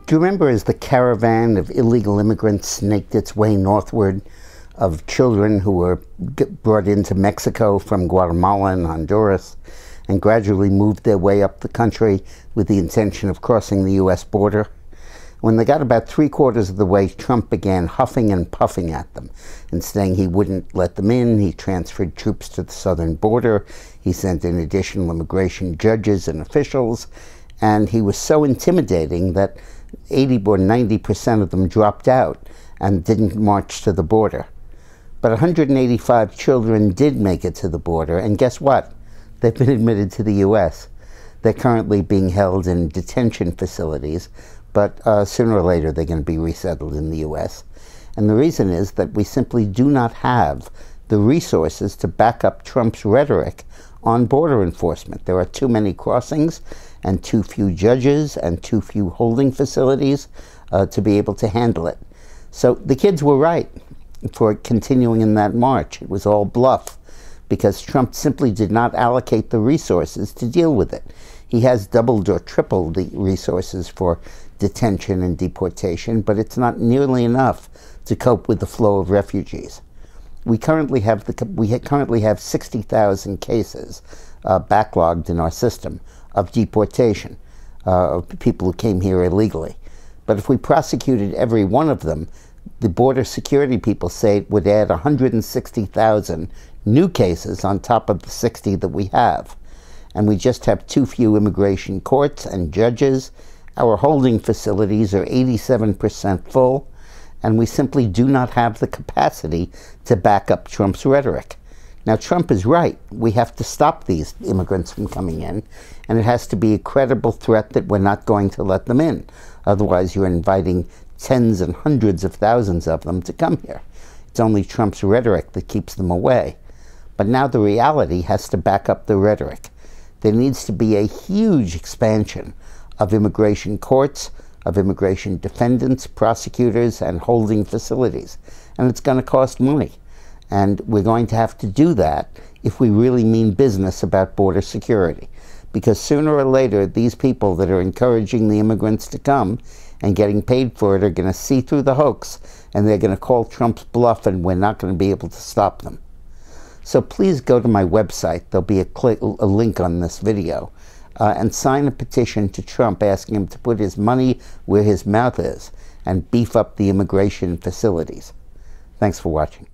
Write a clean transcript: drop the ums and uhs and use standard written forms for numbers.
Do you remember as the caravan of illegal immigrants snaked its way northward, of children who were brought into Mexico from Guatemala and Honduras and gradually moved their way up the country with the intention of crossing the U.S. border? When they got about 3/4 of the way, Trump began huffing and puffing at them and saying he wouldn't let them in. He transferred troops to the southern border. He sent in additional immigration judges and officials. And he was so intimidating that 80 or 90% of them dropped out and didn't march to the border. But 185 children did make it to the border, and guess what? They've been admitted to the U.S. They're currently being held in detention facilities, but sooner or later they're going to be resettled in the U.S. And the reason is that we simply do not have the resources to back up Trump's rhetoric on border enforcement. There are too many crossings and too few judges and too few holding facilities to be able to handle it. So the kids were right for continuing in that march. It was all bluff because Trump simply did not allocate the resources to deal with it. He has doubled or tripled the resources for detention and deportation, but it's not nearly enough to cope with the flow of refugees. We currently have 60,000 cases backlogged in our system of deportation, of people who came here illegally. But if we prosecuted every one of them, the border security people say it would add 160,000 new cases on top of the 60 that we have. And we just have too few immigration courts and judges. Our holding facilities are 87% full, and we simply do not have the capacity to back up Trump's rhetoric. Now, Trump is right. We have to stop these immigrants from coming in, and it has to be a credible threat that we're not going to let them in. Otherwise, you're inviting tens and hundreds of thousands of them to come here. It's only Trump's rhetoric that keeps them away. But now the reality has to back up the rhetoric. There needs to be a huge expansion of immigration courts, of immigration defendants, prosecutors, and holding facilities. And it's going to cost money. And we're going to have to do that if we really mean business about border security. Because sooner or later, these people that are encouraging the immigrants to come and getting paid for it are going to see through the hoax, and they're going to call Trump's bluff, and we're not going to be able to stop them. So please go to my website. There'll be a link on this video. And sign a petition to Trump asking him to put his money where his mouth is and beef up the immigration facilities. Thanks for watching.